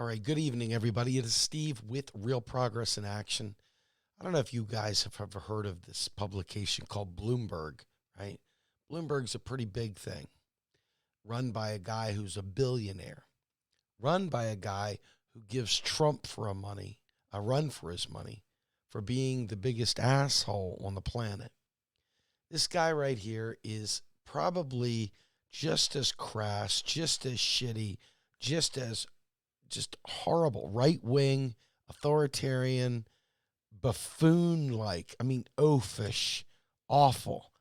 right, good evening, everybody. It is Steve with Real Progress in Action. I don't know if you guys have ever heard of this publication called Bloomberg, right? Bloomberg's a pretty big thing, run by a guy who's a billionaire, run by a guy who gives Trump a run for his money, for being the biggest asshole on the planet. This guy right here is probably just as crass, just as shitty, just horrible, right-wing, authoritarian, buffoon-like, oafish, awful.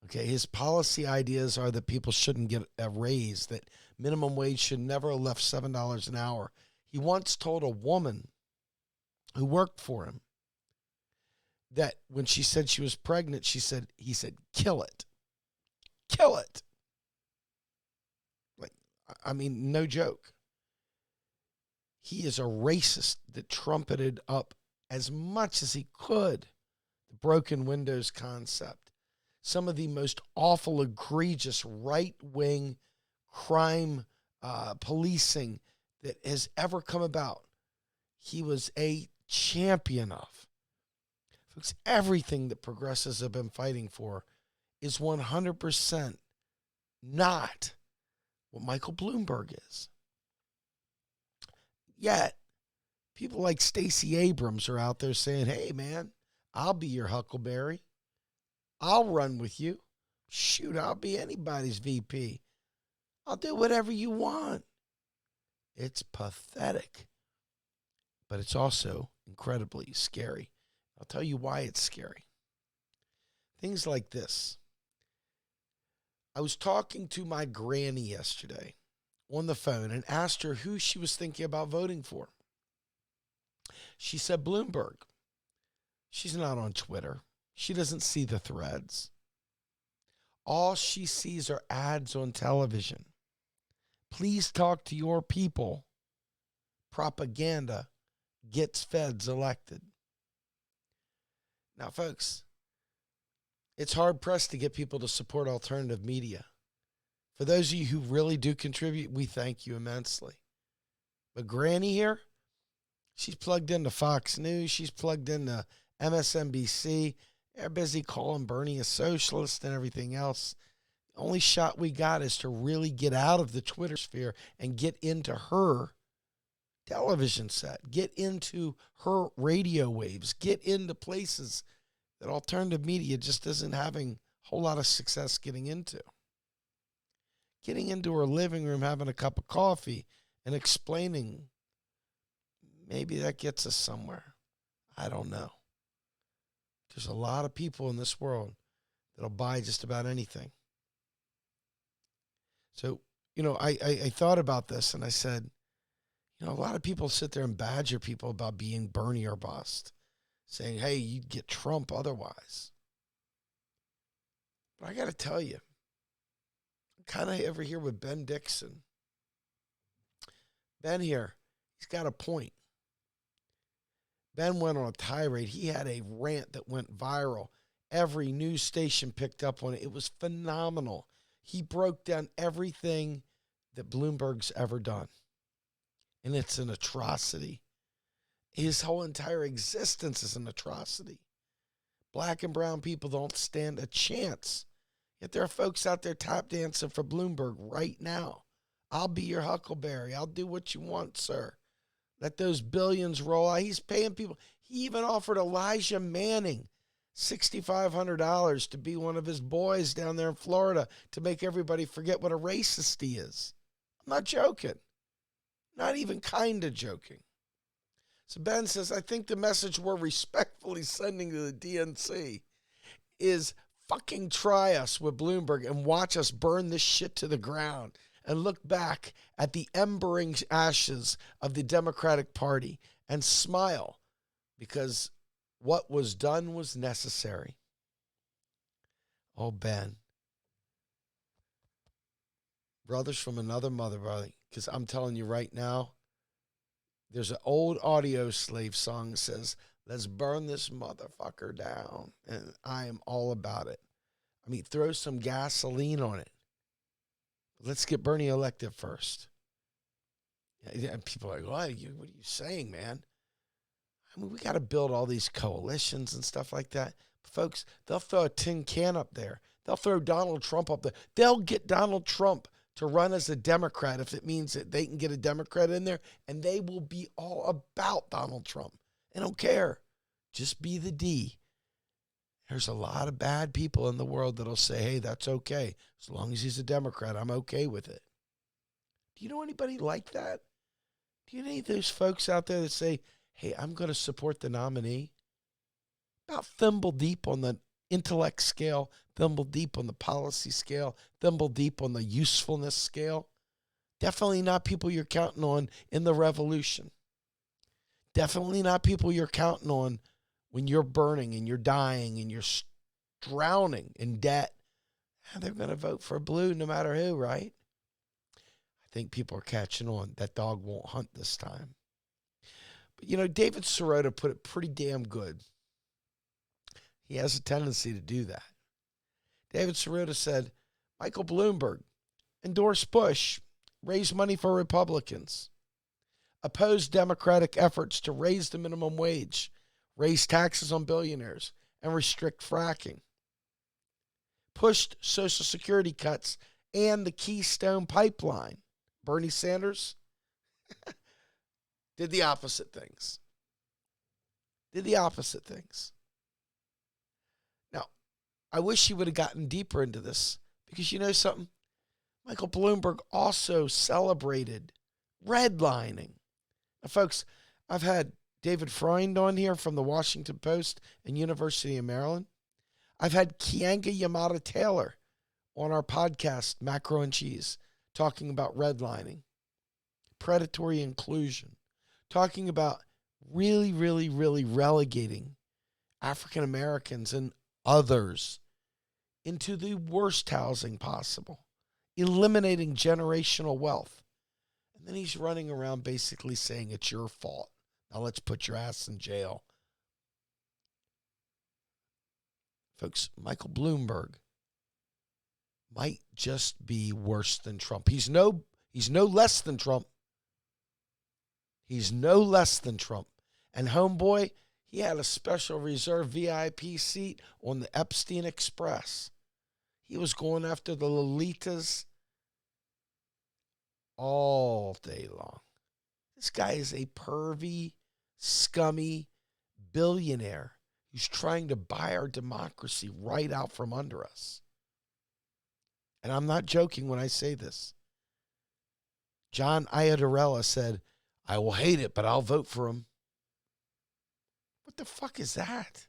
Okay, his policy ideas are that people shouldn't get a raise, that minimum wage should never have left $7 an hour. He once told a woman who worked for him that when she said she was pregnant, he said, kill it. Kill it. No joke. He is a racist that trumpeted up as much as he could the broken windows concept. Some of the most awful, egregious right-wing crime policing that has ever come about. He was a champion of. Folks, everything that progressives have been fighting for is 100% not what Michael Bloomberg is. Yet, people like Stacey Abrams are out there saying, hey, man, I'll be your Huckleberry. I'll run with you. Shoot, I'll be anybody's VP. I'll do whatever you want. It's pathetic, but it's also incredibly scary. I'll tell you why it's scary. Things like this. I was talking to my granny yesterday on the phone and asked her who she was thinking about voting for. She said Bloomberg. She's not on Twitter. She doesn't see the threads. All she sees are ads on television. Please talk to your people. Propaganda gets feds elected. Now, folks, it's hard-pressed to get people to support alternative media. For those of you who really do contribute, we thank you immensely. But Granny here, she's plugged into Fox News. She's plugged into MSNBC. They're busy calling Bernie a socialist and everything else. The only shot we got is to really get out of the Twitter sphere and get into her television set, get into her radio waves, get into places that alternative media just isn't having a whole lot of success getting into. Getting into her living room, having a cup of coffee, and explaining, maybe that gets us somewhere. I don't know. There's a lot of people in this world that'll buy just about anything. So, I thought about this and I said, a lot of people sit there and badger people about being Bernie or bust, saying, hey, you'd get Trump otherwise. But I got to tell you, I'm kind of over here with Ben Dixon. Ben here, he's got a point. Ben went on a tirade. He had a rant that went viral. Every news station picked up on it. It was phenomenal. He broke down everything that Bloomberg's ever done. And it's an atrocity. His whole entire existence is an atrocity. Black and brown people don't stand a chance. Yet there are folks out there tap dancing for Bloomberg right now. I'll be your Huckleberry. I'll do what you want, sir. Let those billions roll out. He's paying people. He even offered Elijah Manning $6,500 to be one of his boys down there in Florida to make everybody forget what a racist he is. I'm not joking. Not even kind of joking. So Ben says, I think the message we're respectfully sending to the DNC is fucking try us with Bloomberg and watch us burn this shit to the ground and look back at the embering ashes of the Democratic Party and smile because what was done was necessary. Oh, Ben. Brothers from another mother, brother, because I'm telling you right now, there's an old Audio Slave song that says, let's burn this motherfucker down. And I am all about it. Throw some gasoline on it. Let's get Bernie elected first. And people are like, what are you saying, man? I mean, we got to build all these coalitions and stuff like that. Folks, they'll throw a tin can up there. They'll throw Donald Trump up there. They'll get Donald Trump to run as a Democrat if it means that they can get a Democrat in there, and they will be all about Donald Trump. They don't care. Just be the D. There's a lot of bad people in the world that'll say, hey, that's okay. As long as he's a Democrat, I'm okay with it. Do you know anybody like that? Do you know any of those folks out there that say, hey, I'm going to support the nominee? About thimble deep on the intellect scale, thimble deep on the policy scale, thimble deep on the usefulness scale. Definitely not people you're counting on in the revolution. Definitely not people you're counting on when you're burning and you're dying and you're drowning in debt. They're going to vote for blue no matter who, right? I think people are catching on. That dog won't hunt this time. But, you know, David Sirota put it pretty damn good. He has a tendency to do that. David Sirota said, Michael Bloomberg endorsed Bush, raised money for Republicans, opposed Democratic efforts to raise the minimum wage, raise taxes on billionaires, and restrict fracking, pushed Social Security cuts and the Keystone Pipeline. Bernie Sanders did the opposite things. Now, I wish he would have gotten deeper into this because you know something? Michael Bloomberg also celebrated redlining. Now, folks, I've had David Freund on here from the Washington Post and University of Maryland. I've had Kianga Yamada-Taylor on our podcast, Macro and Cheese, talking about redlining, predatory inclusion, talking about really, really, really relegating African Americans and others into the worst housing possible, eliminating generational wealth. And then he's running around basically saying it's your fault. Now let's put your ass in jail. Folks, Michael Bloomberg might just be worse than Trump. He's no less than Trump. He's no less than Trump. And homeboy, he had a special reserve VIP seat on the Epstein Express. He was going after the Lolitas all day long. This guy is a pervy, scummy billionaire who's trying to buy our democracy right out from under us. And I'm not joking when I say this. John Iadarola said, I will hate it, but I'll vote for him. What the fuck is that?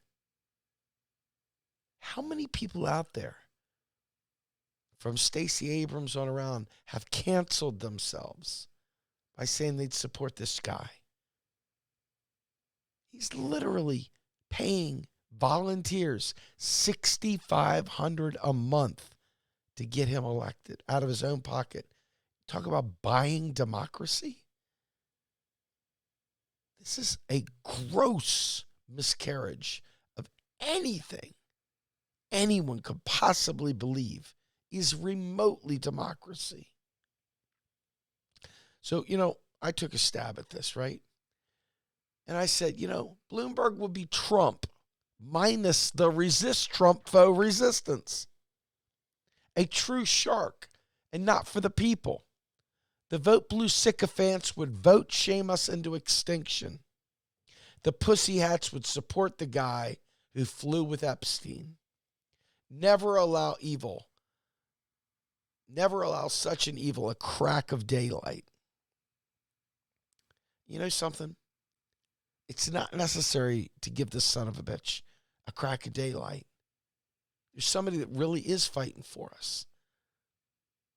How many people out there, from Stacey Abrams on around, have canceled themselves by saying they'd support this guy? He's literally paying volunteers $6,500 a month to get him elected out of his own pocket. Talk about buying democracy. This is a gross miscarriage of anything anyone could possibly believe is remotely democracy. So, I took a stab at this, right? And I said, Bloomberg will be Trump minus the resist Trump faux resistance. A true shark and not for the people. The vote blue sycophants would vote shame us into extinction. The pussy hats would support the guy who flew with Epstein. Never allow evil. Never allow such an evil a crack of daylight. You know something? It's not necessary to give this son of a bitch a crack of daylight. There's somebody that really is fighting for us.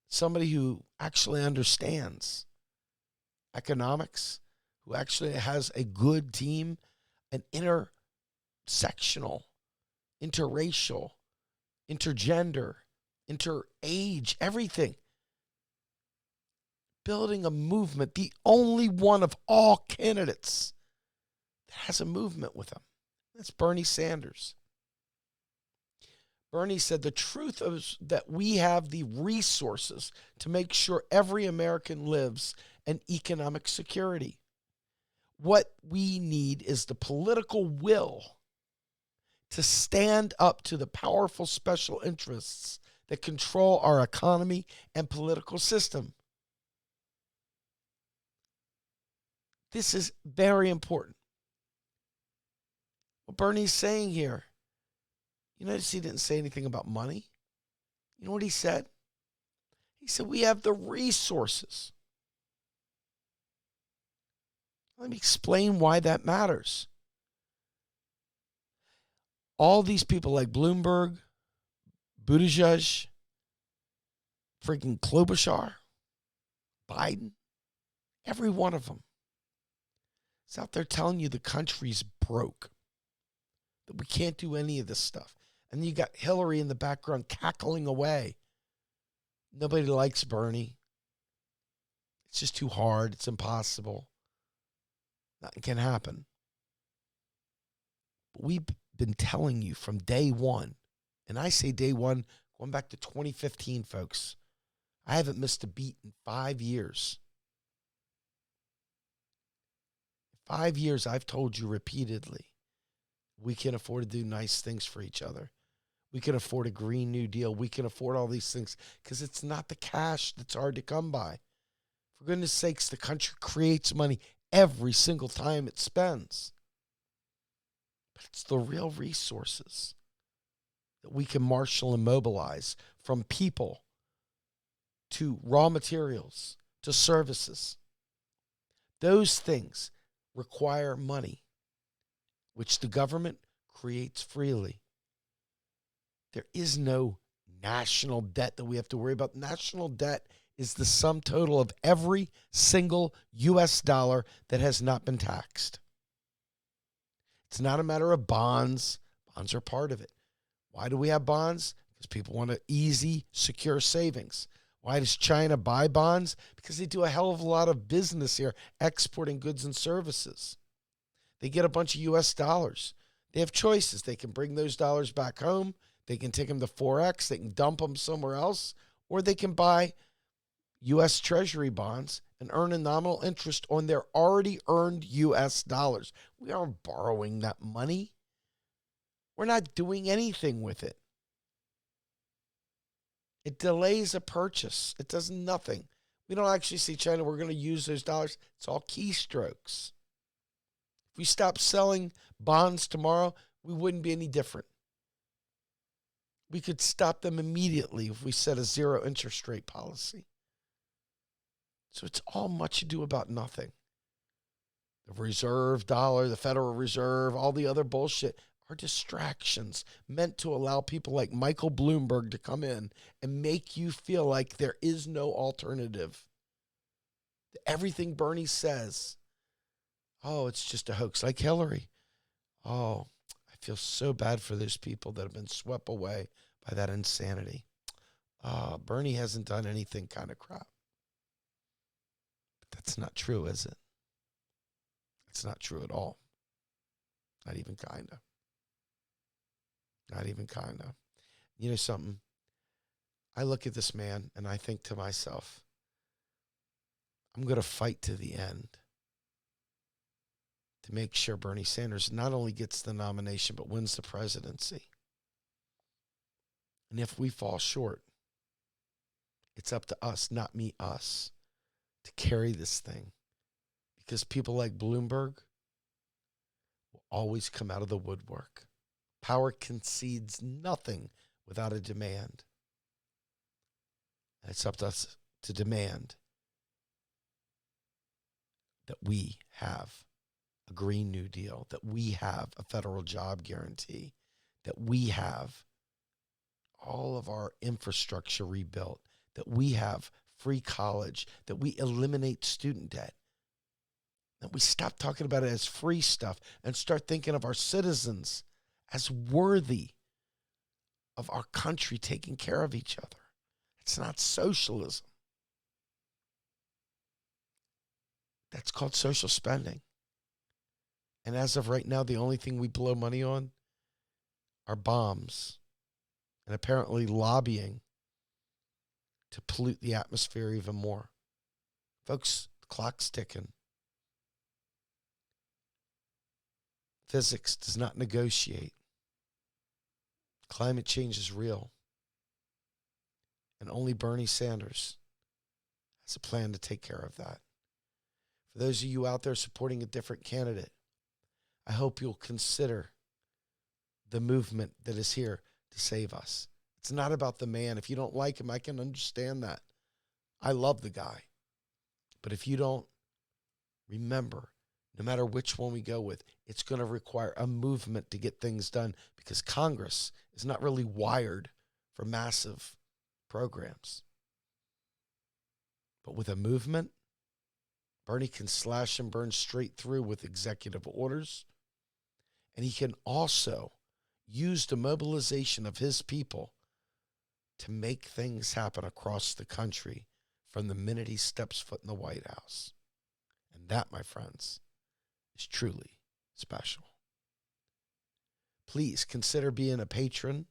Somebody who actually understands economics, who actually has a good team, an intersectional, interracial, intergender, interage, everything. Building a movement, the only one of all candidates that has a movement with him. That's Bernie Sanders. Bernie said the truth is that we have the resources to make sure every American lives in economic security. What we need is the political will to stand up to the powerful special interests that control our economy and political system. This is very important. What Bernie's saying here, you notice he didn't say anything about money. You know what he said? He said, we have the resources. Let me explain why that matters. All these people like Bloomberg, Buttigieg, freaking Klobuchar, Biden, every one of them is out there telling you the country's broke, that we can't do any of this stuff. And you got Hillary in the background cackling away. Nobody likes Bernie. It's just too hard. It's impossible. Nothing can happen. But we've been telling you from day one, and I say day one, going back to 2015, folks. I haven't missed a beat in 5 years. 5 years, I've told you repeatedly, we can afford to do nice things for each other. We can afford a Green New Deal. We can afford all these things because it's not the cash that's hard to come by. For goodness sakes, the country creates money every single time it spends. But it's the real resources that we can marshal and mobilize, from people to raw materials to services. Those things require money, which the government creates freely. There is no national debt that we have to worry about. National debt is the sum total of every single U.S. dollar that has not been taxed. It's not a matter of bonds. Bonds are part of it. Why do we have bonds? Because people want easy, secure savings. Why does China buy bonds? Because they do a hell of a lot of business here, exporting goods and services. They get a bunch of U.S. dollars. They have choices. They can bring those dollars back home. They can take them to Forex. They can dump them somewhere else. Or they can buy U.S. Treasury bonds and earn a nominal interest on their already earned U.S. dollars. We aren't borrowing that money. We're not doing anything with it. It delays a purchase. It does nothing. We don't actually say, China, we're going to use those dollars. It's all keystrokes. If we stop selling bonds tomorrow, we wouldn't be any different. We could stop them immediately if we set a zero interest rate policy. So it's all much ado about nothing. The reserve dollar, the Federal Reserve, all the other bullshit are distractions meant to allow people like Michael Bloomberg to come in and make you feel like there is no alternative. Everything Bernie says, oh, it's just a hoax, like Hillary. Oh, I feel so bad for those people that have been swept away by that insanity. Bernie hasn't done anything kind of crap. But that's not true, is it? It's not true at all. Not even kind of. Not even kind of. You know something? I look at this man and I think to myself, I'm going to fight to the end to make sure Bernie Sanders not only gets the nomination, but wins the presidency. And if we fall short, it's up to us, not me, us, to carry this thing. Because people like Bloomberg will always come out of the woodwork. Power concedes nothing without a demand. And it's up to us to demand that we have a Green New Deal, that we have a federal job guarantee, that we have all of our infrastructure rebuilt, that we have free college, that we eliminate student debt, that we stop talking about it as free stuff and start thinking of our citizens as worthy of our country taking care of each other. It's not socialism. That's called social spending. And as of right now, the only thing we blow money on are bombs and apparently lobbying to pollute the atmosphere even more. Folks, the clock's ticking. Physics does not negotiate. Climate change is real. And only Bernie Sanders has a plan to take care of that. For those of you out there supporting a different candidate, I hope you'll consider the movement that is here to save us. It's not about the man. If you don't like him, I can understand that. I love the guy. But if you don't, remember, no matter which one we go with, it's going to require a movement to get things done because Congress is not really wired for massive programs. But with a movement, Bernie can slash and burn straight through with executive orders. And he can also use the mobilization of his people to make things happen across the country from the minute he steps foot in the White House. And that, my friends, is truly special. Please consider being a patron.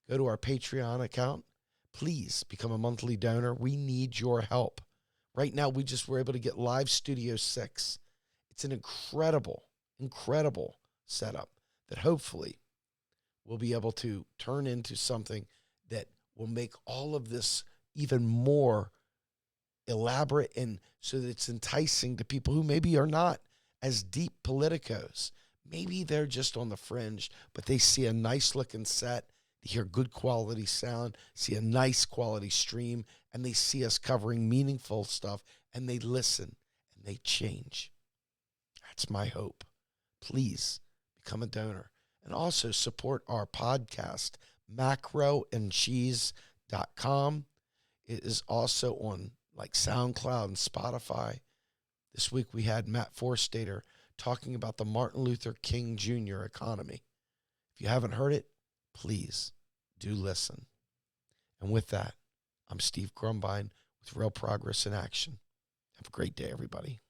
Go to our Patreon account. Please become a monthly donor. We need your help. Right now, we just were able to get Live Studio 6. It's an incredible, incredible setup that hopefully will be able to turn into something that will make all of this even more elaborate and so that it's enticing to people who maybe are not as deep politicos. Maybe they're just on the fringe, but they see a nice looking set, they hear good quality sound, see a nice quality stream, and they see us covering meaningful stuff, and they listen and they change. That's my hope. Please become a donor and also support our podcast, macroandcheese.com. It is also on like SoundCloud and Spotify. This week we had Matt Forstater talking about the Martin Luther King Jr. economy. If you haven't heard it, please do listen. And with that, I'm Steve Grumbine with Real Progress in Action. Have a great day, everybody.